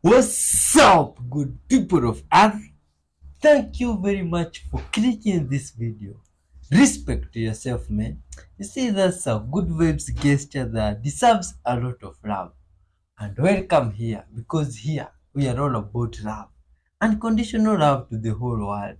What's up, good people of Earth? Thank you very much for clicking this video. Respect to yourself, man. You see, that's a good vibes gesture that deserves a lot of love. And welcome here, because here we are all about love. Unconditional love to the whole world.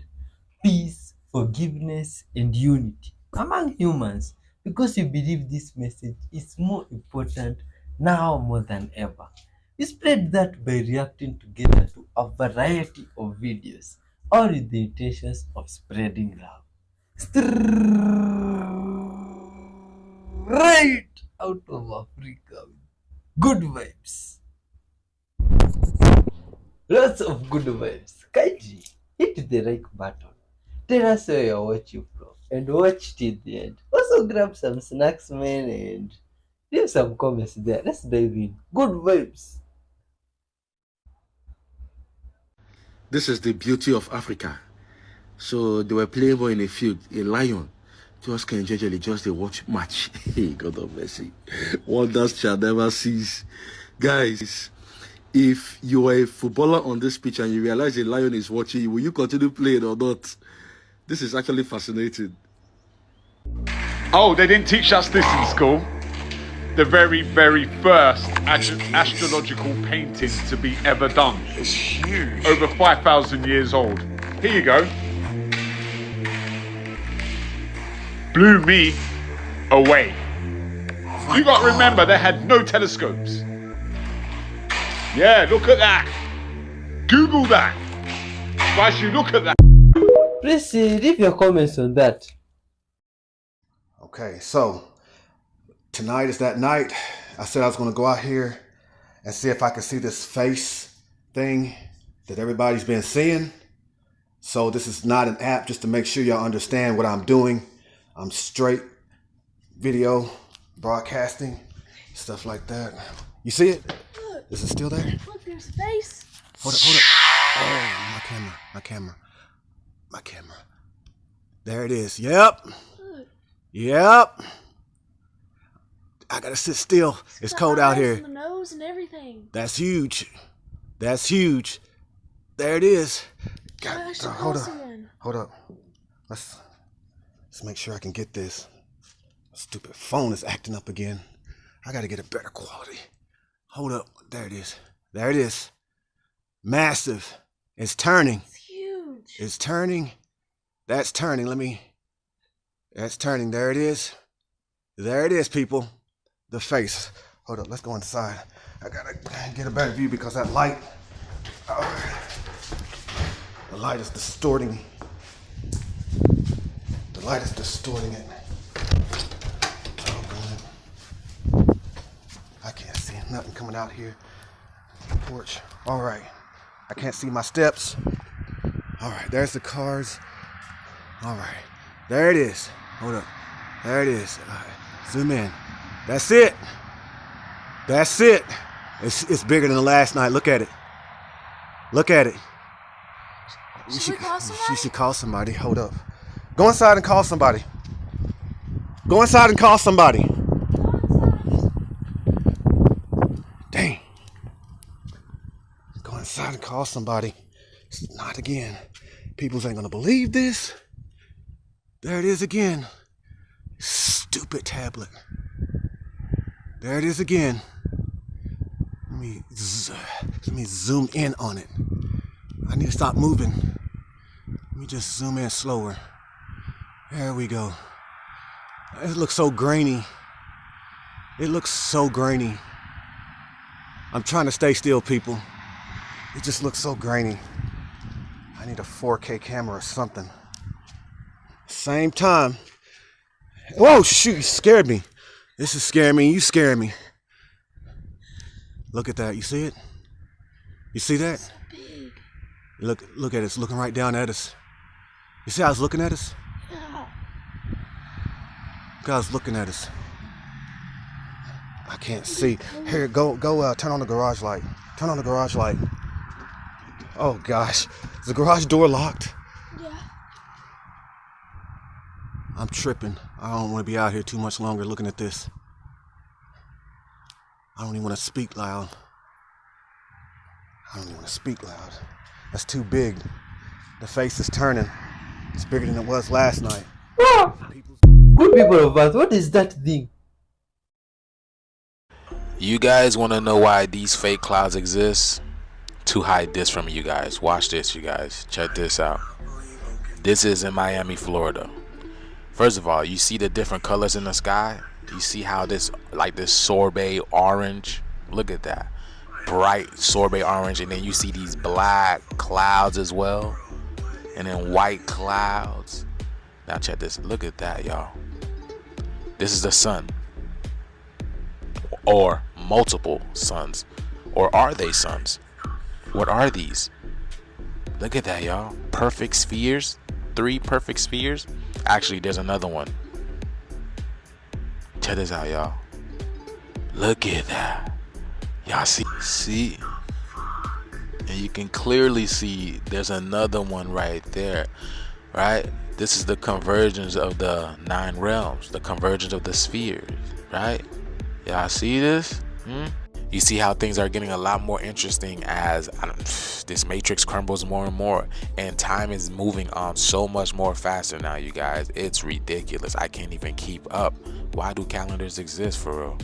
Peace, forgiveness, and unity among humans. Because we believe this message is more important now more than ever. We spread that by reacting together to a variety of videos, all with the intentions of spreading love. Right out of Africa. Good vibes. Lots of good vibes. Kindly hit the like button. Tell us where you're watching from and watch till the end. Also grab some snacks, man, and leave some comments there. Let's dive in. Good vibes. This is the beauty of Africa. So they were playing ball in a field, a lion. Just can just they watch match. Hey, God of mercy. Wonders shall never cease. Guys, if you are a footballer on this pitch and you realize a lion is watching you, will you continue playing or not? This is actually fascinating. Oh, they didn't teach us this in school. The very, very first astrological painting to be ever done. It's huge. Over 5,000 years old. Here you go. Blew me away. You got to remember, they had no telescopes. Yeah, look at that. Google that. Why you look at that? Please leave your comments on that. Okay, so tonight is that night. I said I was going to go out here and see if I could see this face thing that everybody's been seeing. So this is not an app, just to make sure y'all understand what I'm doing. I'm straight video broadcasting, stuff like that. You see it? Look, Is it still there? look, there's space. Hold up. Oh, my camera. There it is. Yep. Look, Yep. I gotta sit still. It's got cold out eyes here. and the nose and everything. That's huge. That's huge. There it is. I should Hold call up. someone. Hold up. Let's make sure I can get this. Stupid phone is acting up again. I gotta get a better quality. Hold up. There it is. There it is. Massive. It's turning. It's huge. It's turning. That's turning. That's turning. There it is. There it is, people. The face. Hold up. Let's go inside. I gotta get a better view because that light. The light is distorting. The light is distorting it. Oh, God. I can't see nothing coming out here. The porch. All right. I can't see my steps. All right. There's the cars. All right. There it is. Hold up. There it is. All right. Zoom in. That's it. That's it. It's bigger than the last night. Look at it. Look at it. Should we call somebody? You should call somebody. Hold up. Go inside and call somebody. Go inside and call somebody. Dang. Go inside and call somebody. Not again. People ain't gonna believe this. There it is again. Stupid tablet. There it is again. Let me zoom in on it. I need to stop moving. Let me just zoom in slower. There we go. It looks so grainy. It looks so grainy. I'm trying to stay still, people. It just looks so grainy. I need a 4K camera or something. Same time. Whoa, shoot, you scared me. This is scaring me. You scared me. Look at that. You see it? You see that? So big. Look at it. It's looking right down at us. You see how it's looking at us? Yeah. Look how it's looking at us. I can't see. Here, go, turn on the garage light. Turn on the garage light. Oh, gosh. Is the garage door locked? Yeah. I'm tripping. I don't want to be out here too much longer looking at this. I don't even want to speak loud. I don't even want to speak loud. That's too big. The face is turning. It's bigger than it was last night. Ah, good people of Earth, what is that thing? You guys want to know why these fake clouds exist? To hide this from you guys. Watch this, you guys. Check this out. This is in Miami, Florida. First of all, you see the different colors in the sky? You see how this, like this sorbet orange? Look at that. Bright sorbet orange. And then you see these black clouds as well. And then white clouds. Now check this. Look at that, y'all. This is the sun. Or multiple suns. Or are they suns? What are these? Look at that, y'all. Perfect spheres. 3 perfect spheres. Actually, there's another one. Check this out, y'all. Look at that. Y'all see? And you can clearly see there's another one right there, right? This is the convergence of the 9 realms, the convergence of the spheres, right? Y'all see this? You see how things are getting a lot more interesting as this matrix crumbles more and more, and time is moving on so much more faster now, you guys. It's ridiculous. I can't even keep up. Why do calendars exist, for real?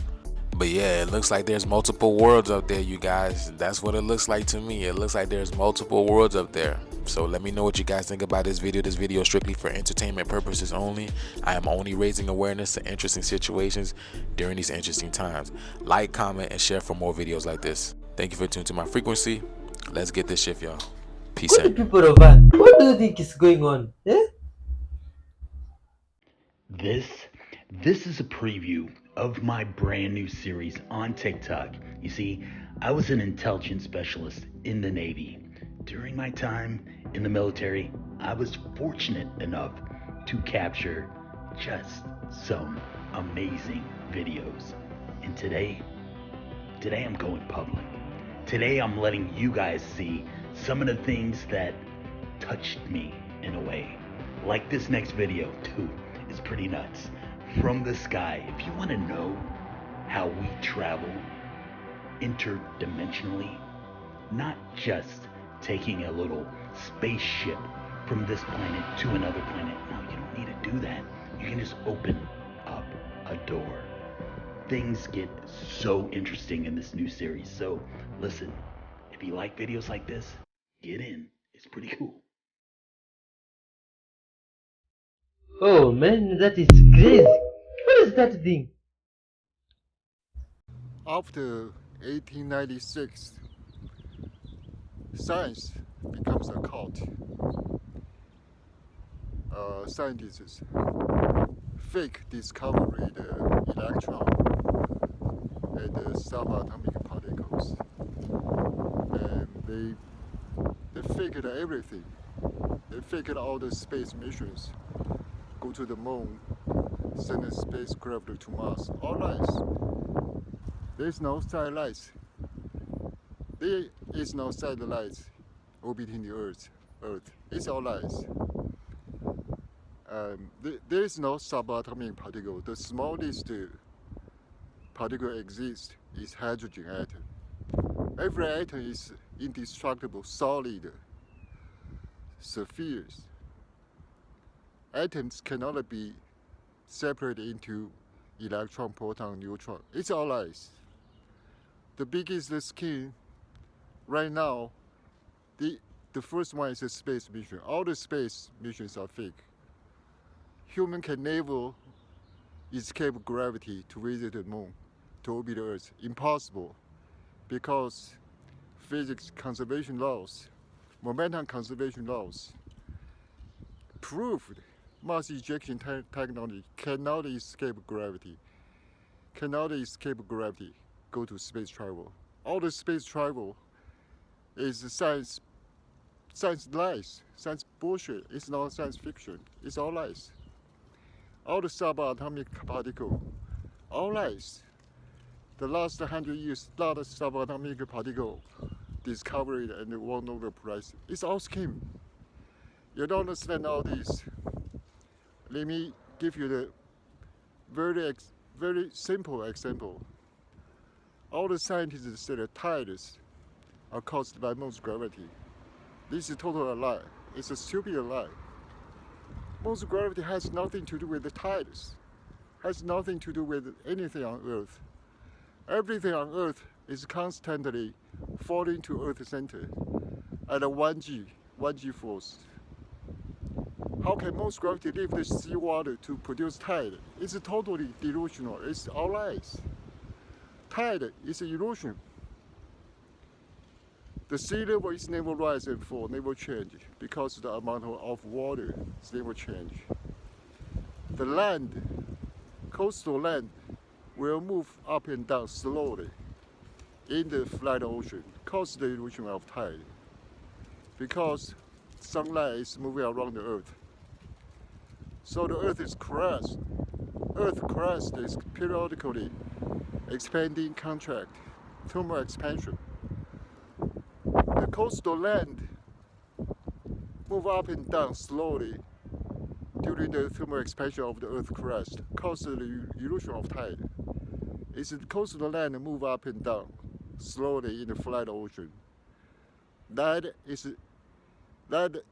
But yeah, it looks like there's multiple worlds up there, you guys. That's what it looks like to me. It looks like there's multiple worlds up there. So let me know what you guys think about this video. This video is strictly for entertainment purposes only. I am only raising awareness to interesting situations during these interesting times. Like, comment, and share for more videos like this. Thank you for tuning to my frequency. Let's get this shift, y'all. Peace out. Good people of Earth, what do you think is going on? Eh? This is a preview of my brand new series on TikTok. You see, I was an intelligence specialist in the Navy. During my time in the military, I was fortunate enough to capture just some amazing videos. And today I'm going public. Today I'm letting you guys see some of the things that touched me in a way. Like this next video too, it's pretty nuts. From the sky. If you want to know how we travel interdimensionally, not just taking a little spaceship from this planet to another planet. No, you don't need to do that. You can just open up a door. Things get so interesting in this new series. So listen, if you like videos like this, get in. It's pretty cool. Oh man, that is crazy. What is that thing? After 1896, science becomes a cult. Scientists fake discovery the electron and the subatomic particles, and they faked everything. They faked all the space missions, go to the moon, send a spacecraft to Mars. All lies. There's no satellites. There is no satellites orbiting the Earth. It's all lies. There is no subatomic particle. The smallest particle exists is hydrogen atom. Every atom is indestructible, solid spheres. Atoms cannot be separated into electron, proton, neutron. It's all lies. The biggest skin right now, the first one is a space mission. All the space missions are fake. Human can never escape gravity to visit the moon, to orbit the Earth. Impossible, because physics conservation laws, momentum conservation laws, proved mass ejection technology cannot escape gravity. Go to space travel. All the space travel is science lies, science bullshit. It's not science fiction. It's all lies. All the subatomic particle, all lies. The last 100 years, a lot of subatomic particle discovered and won Nobel Prize. It's all scheme. You don't understand all this. Let me give you the very simple example. All the scientists that are tired are caused by Moon's gravity. This is total a lie. It's a stupid lie. Moon's gravity has nothing to do with the tides, has nothing to do with anything on Earth. Everything on Earth is constantly falling to Earth's center at a 1G force. How can Moon's gravity lift the seawater to produce tide? It's totally delusional. It's all lies. Tide is an illusion. The sea level is never rise and fall, never change, because the amount of water is never change. The land, coastal land, will move up and down slowly in the flat ocean, cause the illusion of tide, because sunlight is moving around the Earth. So the Earth is crust. Earth crust is periodically expanding contract, thermal expansion. The coastal land move up and down slowly during the thermal expansion of the Earth crust, causes the illusion of tide. It's the coastal land move up and down slowly in the flat ocean. That is land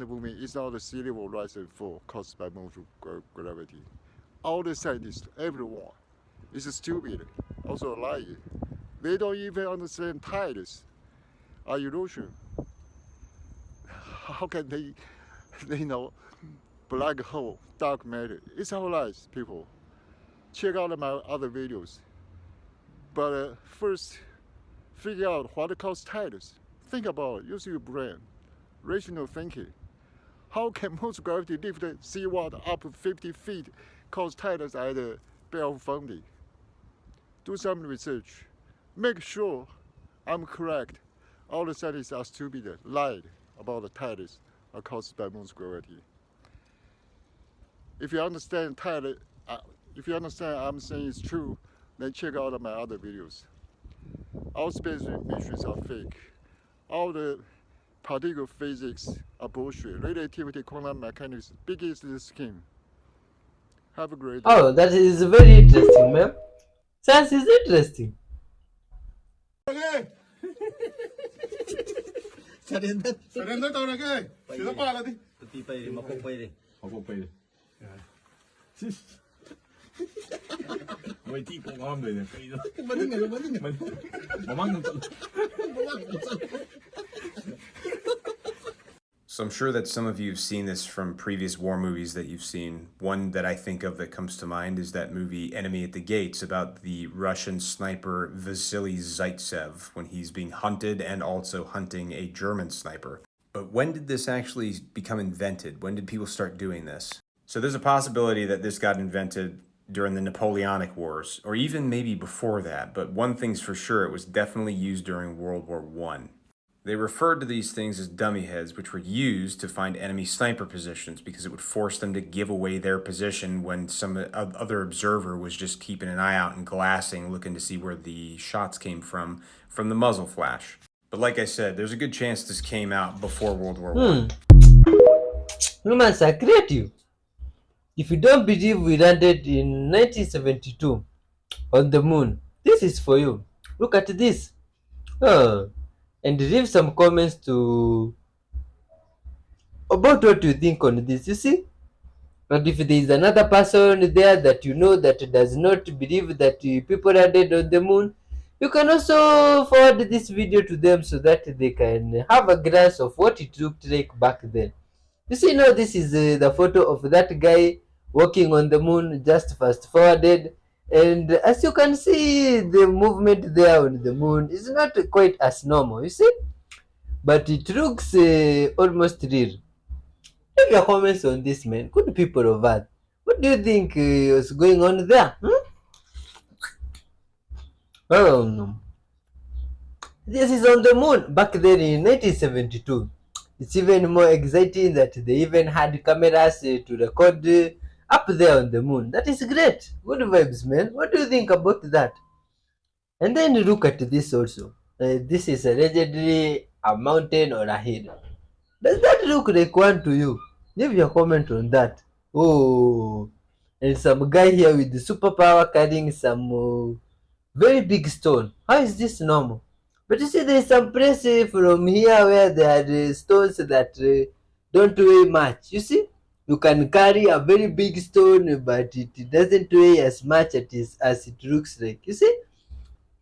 movement is not the sea level rise and fall caused by Moon's gravity. All the scientists, everyone, is stupid, also a liar. They don't even understand tides are illusion. How can they know black hole, dark matter? It's all lies, people. Check out my other videos. But first, figure out what causes tides. Think about it. Use your brain. Rational thinking. How can Moon's gravity lift the seawater up 50 feet, cause tides at the Bay of Fundy? Do some research. Make sure I'm correct. All the scientists are stupid, lied about the tides are caused by Moon's gravity. If you understand if you understand I'm saying it's true, then check out my other videos. All space missions are fake. All the particle physics are bullshit. Relativity, quantum mechanics, biggest scheme. Have a great day. Oh, that is very interesting, ma'am. Science is interesting. So I'm sure that some of you have seen this from previous war movies that you've seen. One that I think of that comes to mind is that movie Enemy at the Gates, about the Russian sniper Vasily Zaitsev when he's being hunted and also hunting a German sniper. But when did this actually become invented? When did people start doing this? So there's a possibility that this got invented during the Napoleonic Wars, or even maybe before that, but one thing's for sure, it was definitely used during World War I. They referred to these things as dummy heads, which were used to find enemy sniper positions because it would force them to give away their position when some other observer was just keeping an eye out and glassing, looking to see where the shots came from the muzzle flash. But like I said, there's a good chance this came out before World War I. Humans are creative. If you don't believe we landed in 1972 on the moon, this is for you. Look at this. And leave some comments about what you think on this, you see? And if there is another person there that you know that does not believe that people landed on the moon, you can also forward this video to them so that they can have a grasp of what it looked like back then. You see, now this is the photo of that guy walking on the moon, just fast forwarded. And as you can see, the movement there on the moon is not quite as normal, you see? But it looks almost real. Leave your comments on this, man. Good people of Earth. What do you think was going on there? This is on the moon back then in 1972. It's even more exciting that they even had cameras to record up there on the moon. That is great. Good vibes, man. What do you think about that? And then look at this also. This is allegedly a mountain or a hill. Does that look like one to you? Leave your comment on that. Oh, and some guy here with the superpower carrying some very big stone. How is this normal? But you see, there's some place from here where there are stones that don't weigh much. You see, you can carry a very big stone, but it doesn't weigh as much as it looks like. You see,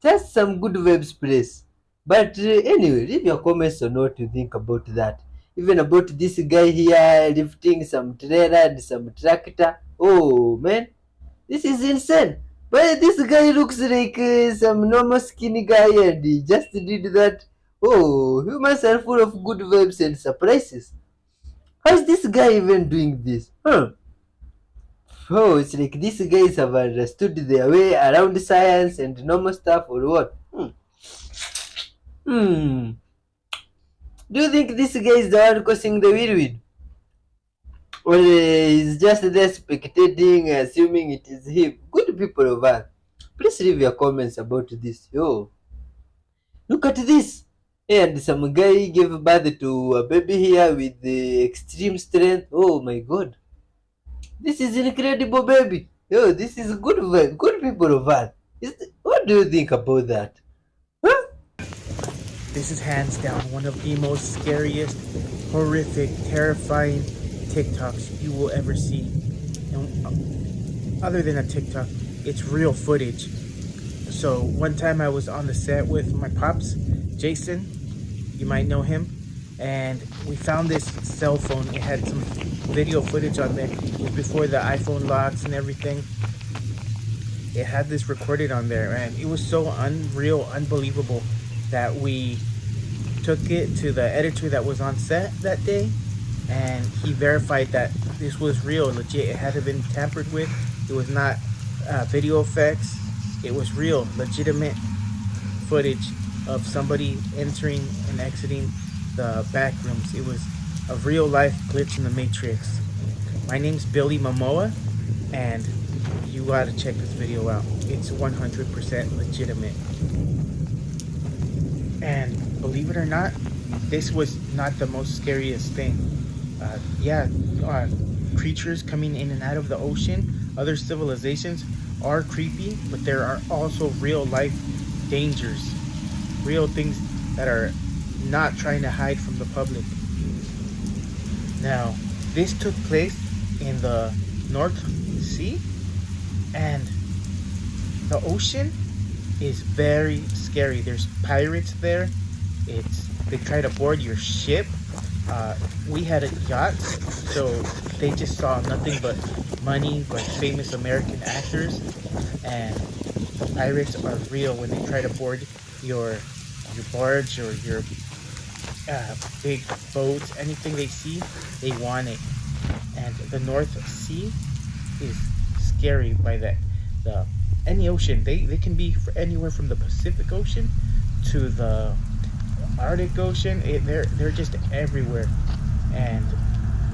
just some good vibes place. But anyway, leave your comments on what you think about that. Even about this guy here lifting some trailer and some tractor. Oh man, this is insane. But this guy looks like some normal skinny guy and he just did that. Oh, humans are full of good vibes and surprises. How is this guy even doing this? Huh? Oh, it's like these guys have understood their way around science and normal stuff or what? Hmm. Do you think this guy is the one causing the whirlwind? Or he's just there spectating, assuming it is him? Good people of Earth, please leave your comments about this. Yo, look at this. And some guy gave birth to a baby here with the extreme strength. Oh my god. This is incredible, baby. Yo, this is good vibe. Good people of Earth. What do you think about that? Huh? This is hands down one of the most scariest, horrific, terrifying TikToks you will ever see. And other than a TikTok, it's real footage. So one time I was on the set with my pops, Jason, you might know him, and we found this cell phone. It had some video footage on there. It was before the iPhone locks and everything. It had this recorded on there, and it was so unreal, unbelievable that we took it to the editor that was on set that day, and he verified that this was real, legit. It hadn't been tampered with. It was not video effects. It was real, legitimate footage of somebody entering and exiting the back rooms. It was a real life glitch in the Matrix. My name's Billy Momoa, and you gotta check this video out. It's 100% legitimate. And believe it or not, this was not the most scariest thing. Creatures coming in and out of the ocean, other civilizations are creepy, but there are also real life dangers, real things that are not trying to hide from the public. Now, this took place in the North Sea, and the ocean is very scary. There's pirates there. They try to board your ship. We had a yacht, so they just saw nothing but money, like famous American actors, and the pirates are real when they try to board your barge or your big boats. Anything they see, they want it. And the North Sea is scary by that. Any ocean, they can be anywhere from the Pacific Ocean to the Arctic Ocean. They're just everywhere, and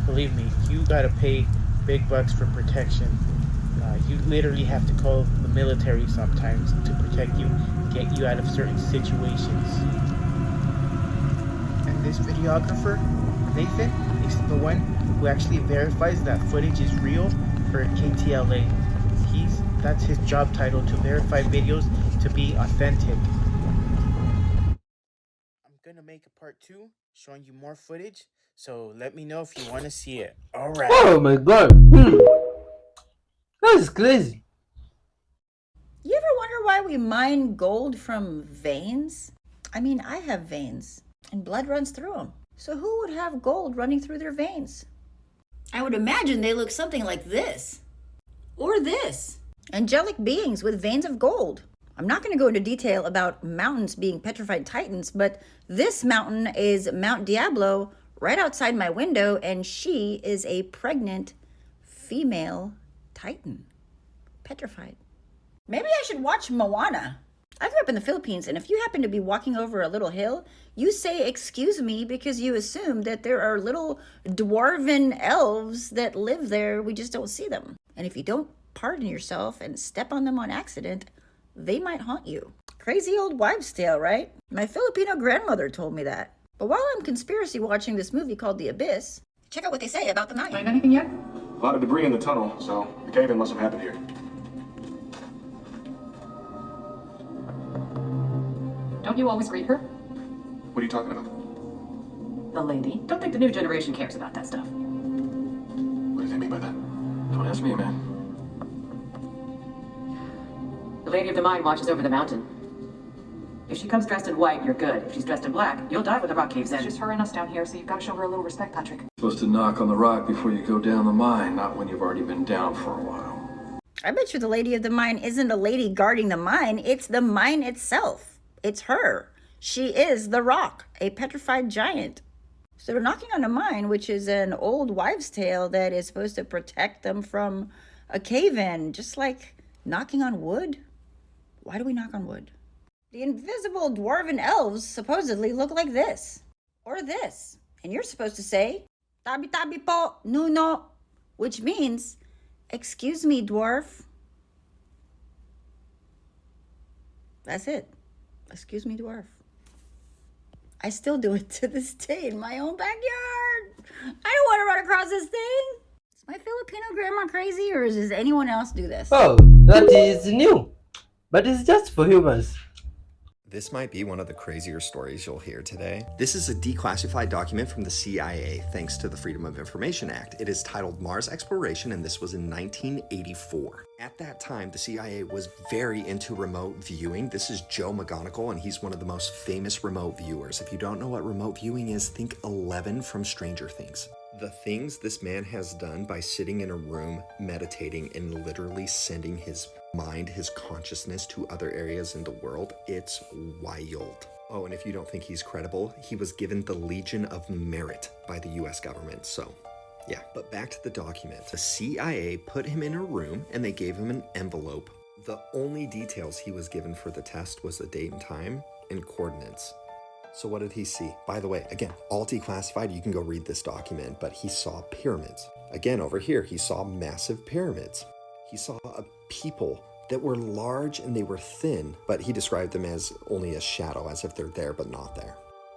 believe me, you gotta pay big bucks for protection. You literally have to call the military sometimes to protect you and get you out of certain situations. And this videographer, Nathan, is the one who actually verifies that footage is real for KTLA. That's his job title, to verify videos to be authentic. I'm gonna make a part 2 showing you more footage, so let me know if you want to see it. Alright. Oh my god. That is crazy. You ever wonder why we mine gold from veins? I mean, I have veins, and blood runs through them. So who would have gold running through their veins? I would imagine they look something like this. Or this. Angelic beings with veins of gold. I'm not going to go into detail about mountains being petrified titans, but this mountain is Mount Diablo right outside my window, and she is a pregnant female titan. Petrified. Maybe I should watch Moana. I grew up in the Philippines, and if you happen to be walking over a little hill, you say excuse me because you assume that there are little dwarven elves that live there. We just don't see them. And if you don't pardon yourself and step on them on accident, they might haunt you. Crazy old wives' tale, right? My Filipino grandmother told me that. But while I'm conspiracy watching this movie called The Abyss, check out what they say about the mountain. Find anything yet? A lot of debris in the tunnel, so the cave-in must have happened here. Don't you always greet her? What are you talking about? The lady. Don't think the new generation cares about that stuff. What do they mean by that? Don't ask me, man. The Lady of the Mine watches over the mountain. If she comes dressed in white, you're good. If she's dressed in black, you'll die when the rock caves in. It's just her and us down here, so you've got to show her a little respect, Patrick. You're supposed to knock on the rock before you go down the mine, not when you've already been down for a while. I bet you the Lady of the Mine isn't a lady guarding the mine. It's the mine itself. It's her. She is the rock, a petrified giant. So they're knocking on a mine, which is an old wives' tale that is supposed to protect them from a cave-in, just like knocking on wood. Why do we knock on wood? The invisible dwarven elves supposedly look like this, or this. And you're supposed to say, tabi tabi po, nuno, which means, excuse me, dwarf. That's it. Excuse me, dwarf. I still do it to this day in my own backyard. I don't want to run across this thing. Is my Filipino grandma crazy, or does anyone else do this? Oh, that is new. But it's just for humans. This might be one of the crazier stories you'll hear today. This is a declassified document from the CIA thanks to the Freedom of Information Act. It is titled Mars Exploration, and this was in 1984. At that time, the CIA was very into remote viewing. This is Joe McGonigal, and he's one of the most famous remote viewers. If you don't know what remote viewing is, think 11 from Stranger Things. The things this man has done by sitting in a room, meditating, and literally sending his mind, his consciousness to other areas in the world, it's wild. Oh, and if you don't think he's credible, he was given the Legion of Merit by the US government, so yeah. But back to the document. The CIA put him in a room and they gave him an envelope. The only details he was given for the test was the date and time and coordinates. So what did he see? By the way, again, all declassified, you can go read this document, but he saw pyramids. Again, over here, he saw massive pyramids. He saw a people that were large and they were thin, but he described them as only a shadow, as if they're there but not there.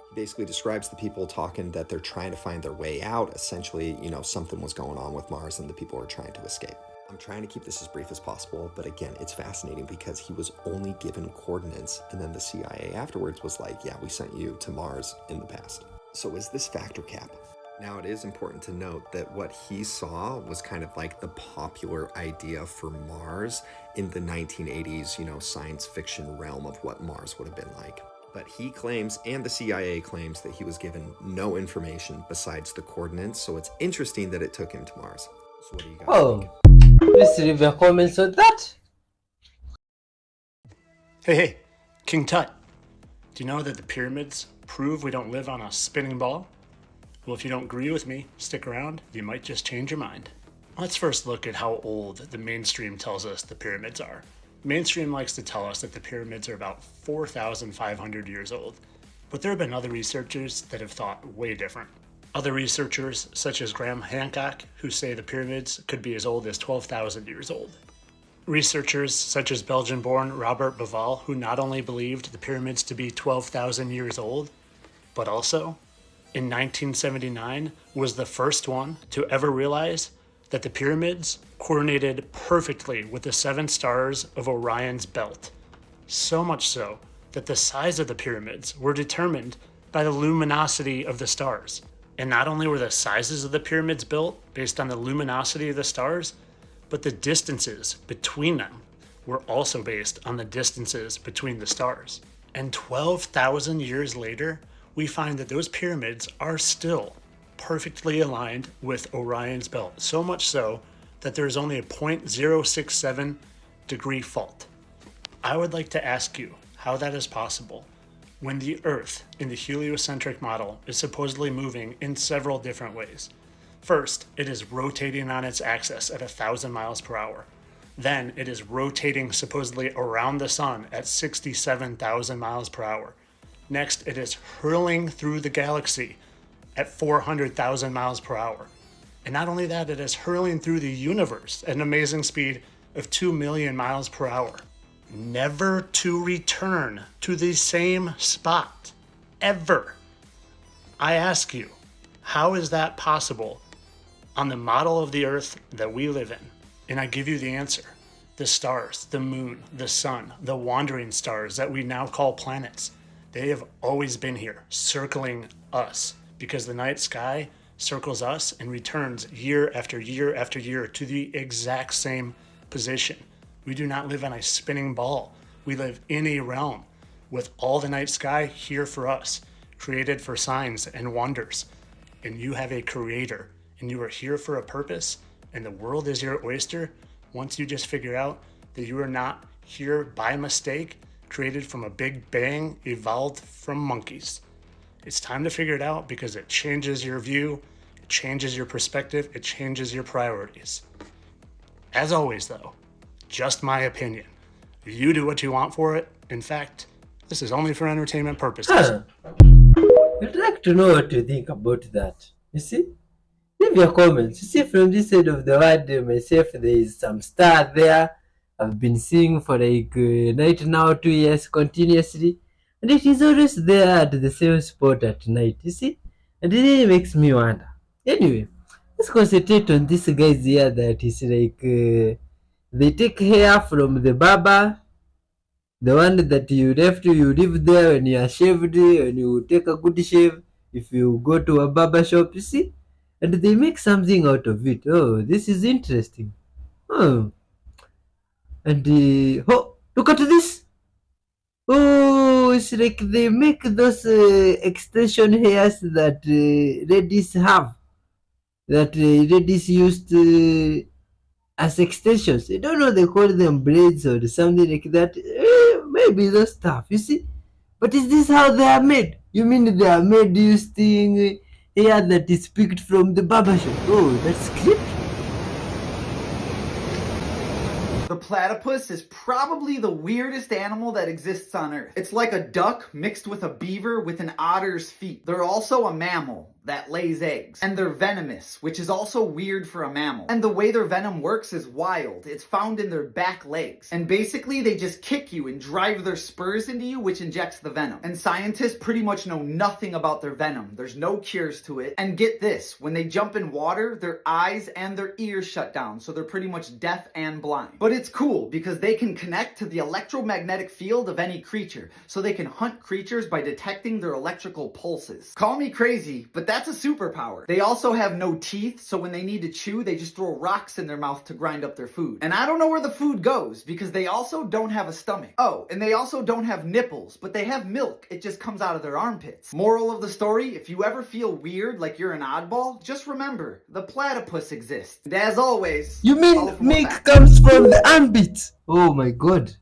He basically describes the people talking that they're trying to find their way out. Essentially, something was going on with Mars and the people were trying to escape. I'm trying to keep this as brief as possible, but again, it's fascinating because he was only given coordinates, and then the CIA afterwards was like, yeah, we sent you to Mars in the past. So is this fact or cap? Now, it is important to note that what he saw was kind of like the popular idea for Mars in the 1980s, science fiction realm of what Mars would have been like. But he claims, and the CIA claims, that he was given no information besides the coordinates, so it's interesting that it took him to Mars. So what do you guys think? Please leave your comments on that. Hey, King Tut. Do you know that the pyramids prove we don't live on a spinning ball? Well, if you don't agree with me, stick around. You might just change your mind. Let's first look at how old the mainstream tells us the pyramids are. Mainstream likes to tell us that the pyramids are about 4,500 years old, but there have been other researchers that have thought way different. Other researchers, such as Graham Hancock, who say the pyramids could be as old as 12,000 years old. Researchers such as Belgian-born Robert Bauval, who not only believed the pyramids to be 12,000 years old, but also, in 1979, was the first one to ever realize that the pyramids coordinated perfectly with the 7 stars of Orion's belt. So much so that the size of the pyramids were determined by the luminosity of the stars. And not only were the sizes of the pyramids built based on the luminosity of the stars, but the distances between them were also based on the distances between the stars. And 12,000 years later, we find that those pyramids are still perfectly aligned with Orion's belt, so much so that there is only a 0.067 degree fault. I would like to ask you how that is possible when the Earth in the heliocentric model is supposedly moving in several different ways. First, it is rotating on its axis at 1,000 miles per hour. Then it is rotating supposedly around the sun at 67,000 miles per hour. Next, it is hurling through the galaxy at 400,000 miles per hour. And not only that, it is hurling through the universe at an amazing speed of 2 million miles per hour. Never to return to the same spot, ever. I ask you, how is that possible on the model of the Earth that we live in? And I give you the answer. The stars, the moon, the sun, the wandering stars that we now call planets, They have always been here, circling us, because the night sky circles us and returns year after year after year to the exact same position. We do not live on a spinning ball. We live in a realm with all the night sky here for us, created for signs and wonders. And you have a creator, and you are here for a purpose, and the world is your oyster once you just figure out that you are not here by mistake, created from a big bang, evolved from monkeys. It's time to figure it out because it changes your view, it changes your perspective, it changes your priorities. As always though, just my opinion. You do what you want for it. In fact, this is only for entertainment purposes. I'd like to know what you think about that. You see? Leave your comments. You see, from this side of the world, myself, there is some star there. I've been seeing for like night now 2 years continuously. And it is always there at the same spot at night, you see? And it really makes me wonder. Anyway, let's concentrate on this guys here that is like, they take hair from the barber. The one that you leave there when you are shaved, and you take a good shave. If you go to a barber shop, you see? And they make something out of it. Oh, this is interesting. Oh. And oh, look at this. Oh, it's like they make those extension hairs that ladies have, that ladies used as extensions. I don't know, they call them braids or something like that. Maybe those stuff, you see. But is this how they are made? You mean they are made using hair that is picked from the barber shop? Oh, that's creepy. The platypus is probably the weirdest animal that exists on Earth. It's like a duck mixed with a beaver with an otter's feet. They're also a mammal that lays eggs. And they're venomous, which is also weird for a mammal. And the way their venom works is wild. It's found in their back legs. And basically, they just kick you and drive their spurs into you, which injects the venom. And scientists pretty much know nothing about their venom. There's no cures to it. And get this, when they jump in water, their eyes and their ears shut down, so they're pretty much deaf and blind. But it's cool because they can connect to the electromagnetic field of any creature, so they can hunt creatures by detecting their electrical pulses. Call me crazy, but that's a superpower. They also have no teeth, so when they need to chew, they just throw rocks in their mouth to grind up their food. And I don't know where the food goes, because they also don't have a stomach. Oh, and they also don't have nipples, but they have milk. It just comes out of their armpits. Moral of the story, if you ever feel weird, like you're an oddball, just remember, the platypus exists. And as always, you mean milk comes from the armpits? Oh my god.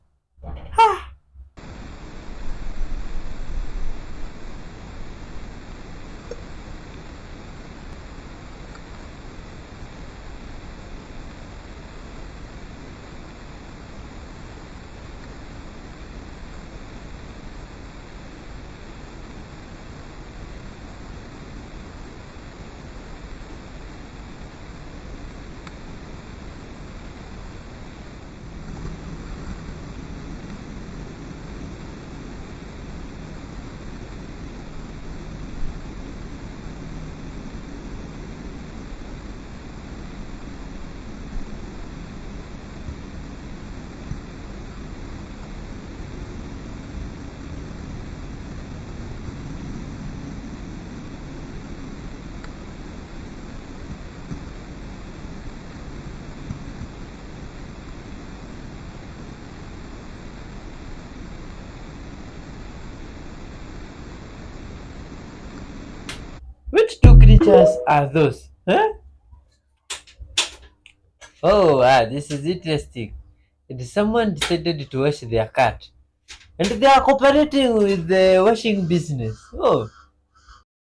Which two creatures are those? Huh? Oh, this is interesting. And someone decided to wash their cat. And they are cooperating with the washing business. Oh.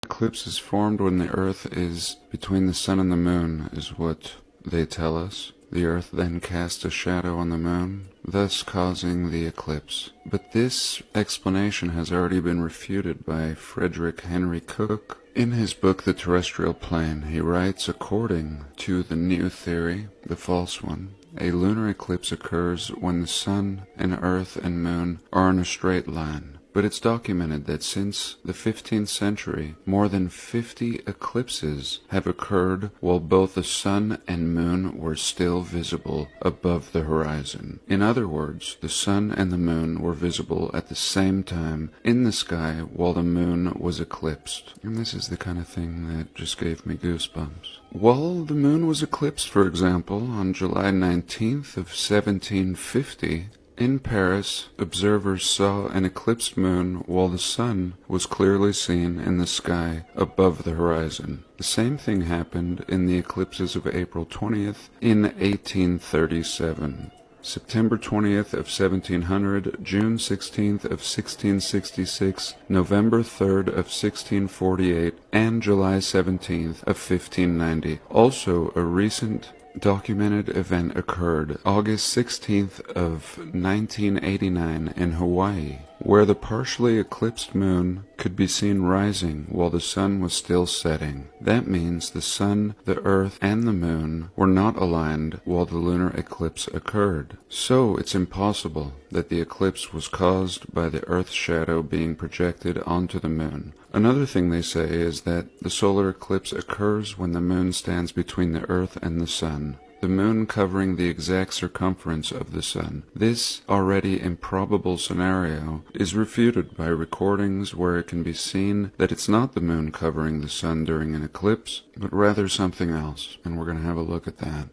Eclipse is formed when the Earth is between the Sun and the Moon, is what they tell us. The Earth then casts a shadow on the Moon, thus causing the eclipse. But this explanation has already been refuted by Frederick Henry Cook. In his book The Terrestrial Plane, he writes, according to the new theory, the false one, a lunar eclipse occurs when the Sun and Earth and Moon are in a straight line. but it's documented that since the 15th century, more than 50 eclipses have occurred while both the sun and moon were still visible above the horizon. In other words, the sun and the moon were visible at the same time in the sky while the moon was eclipsed. And this is the kind of thing that just gave me goosebumps. While the moon was eclipsed, for example, on July 19th of 1750, in Paris, observers saw an eclipsed moon while the sun was clearly seen in the sky above the horizon. The same thing happened in the eclipses of April 20th in 1837. September 20th of 1700, June 16th of 1666, November 3rd of 1648, and July 17th of 1590. Also, a recent documented event occurred August 16th of 1989 in Hawaii, where the partially eclipsed moon could be seen rising while the sun was still setting. That means the sun, the earth, and the moon were not aligned while the lunar eclipse occurred. So it's impossible that the eclipse was caused by the earth's shadow being projected onto the moon. Another thing they say is that the solar eclipse occurs when the moon stands between the earth and the sun, the moon covering the exact circumference of the sun. This already improbable scenario is refuted by recordings where it can be seen that it's not the moon covering the sun during an eclipse, but rather something else, and we're going to have a look at that.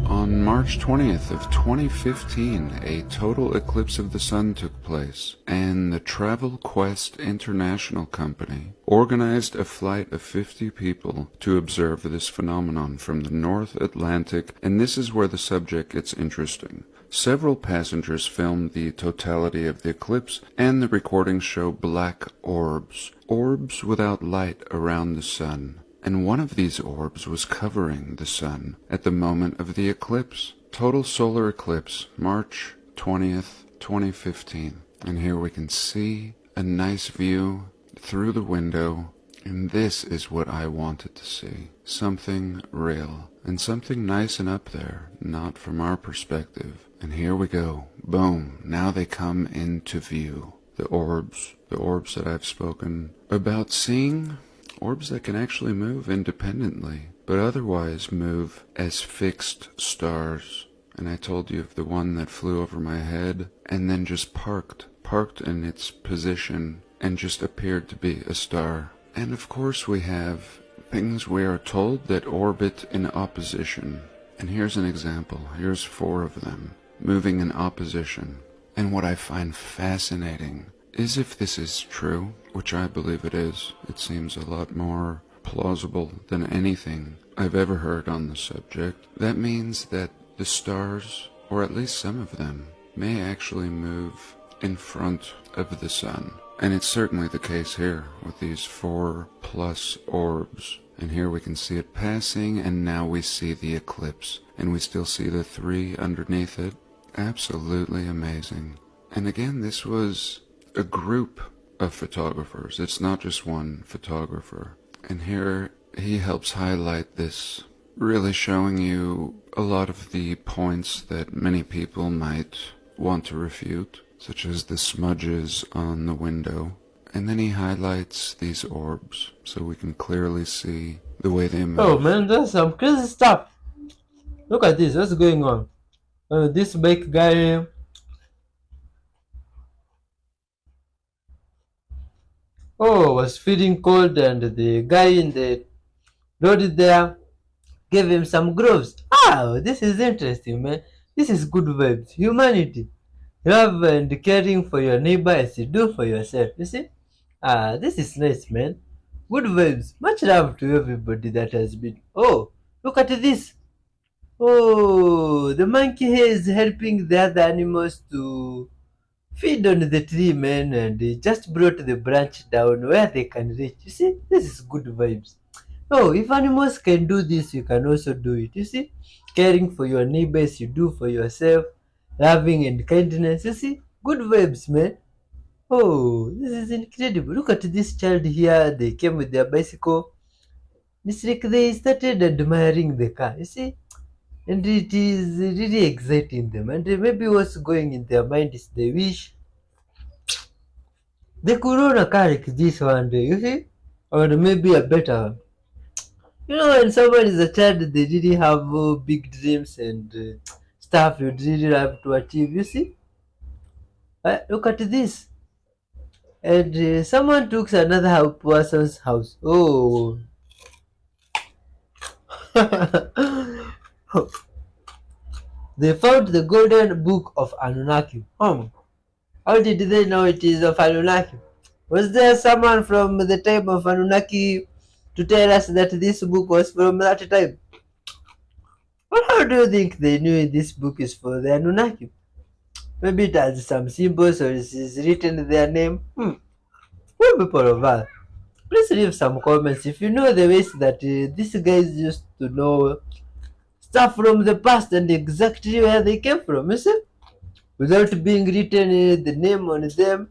On March 20th of 2015, a total eclipse of the sun took place, and the Travel Quest International Company organized a flight of 50 people to observe this phenomenon from the North Atlantic, and this is where the subject gets interesting. Several passengers filmed the totality of the eclipse, and the recordings show black orbs without light around the sun. And one of these orbs was covering the sun at the moment of the eclipse. Total solar eclipse, March 20th, 2015. And here we can see a nice view through the window, and this is what I wanted to see. Something real, and something nice and up there, not from our perspective. And here we go. Boom. Now they come into view. The orbs that I've spoken about seeing. Orbs that can actually move independently, but otherwise move as fixed stars. And I told you of the one that flew over my head and then just parked in its position and just appeared to be a star. And of course we have things we are told that orbit in opposition. And here's an example. Here's 4 of them moving in opposition. And what I find fascinating is if this is true, which I believe it is, it seems a lot more plausible than anything I've ever heard on the subject. That means that the stars, or at least some of them, may actually move in front of the sun. And it's certainly the case here with these 4+ orbs. And here we can see it passing, and now we see the eclipse. And we still see the 3 underneath it. Absolutely amazing. And again, this was a group of photographers. It's not just one photographer. And here he helps highlight this, really showing you a lot of the points that many people might want to refute, such as the smudges on the window. And then he highlights these orbs so we can clearly see the way they move. Oh man, that's some crazy stuff. Look at this, what's going on? This big guy was feeling cold, and the guy in the road there gave him some gloves. This is interesting, man. This is good vibes. Humanity. Love and caring for your neighbor as you do for yourself. You see? This is nice, man. Good vibes. Much love to everybody that has been. Oh, look at this. Oh, the monkey here is helping the other animals to feed on the tree, man, and they just brought the branch down where they can reach. You see, this is good vibes. Oh, if animals can do this, you can also do it. You see, caring for your neighbors, you do for yourself, loving and kindness. You see, good vibes, man. Oh, this is incredible. Look at this child here. They came with their bicycle. It's like they started admiring the car. You see, and it is really exciting them. And maybe what's going in their mind is they wish They could run a car like this one day, you see? Or maybe a better one. You know, when someone is a child, they really have big dreams and stuff you'd really have to achieve, you see? Look at this. And someone took another person's house. Oh. They found the golden book of Anunnaki. How did they know it is of Anunnaki? Was there someone from the time of Anunnaki to tell us that this book was from that time? Well, how do you think they knew this book is for the Anunnaki? Maybe it has some symbols or it is written their name. Well, people of Earth, please leave some comments if you know the ways that these guys used to know stuff from the past and exactly where they came from, you see? Without being written the name on them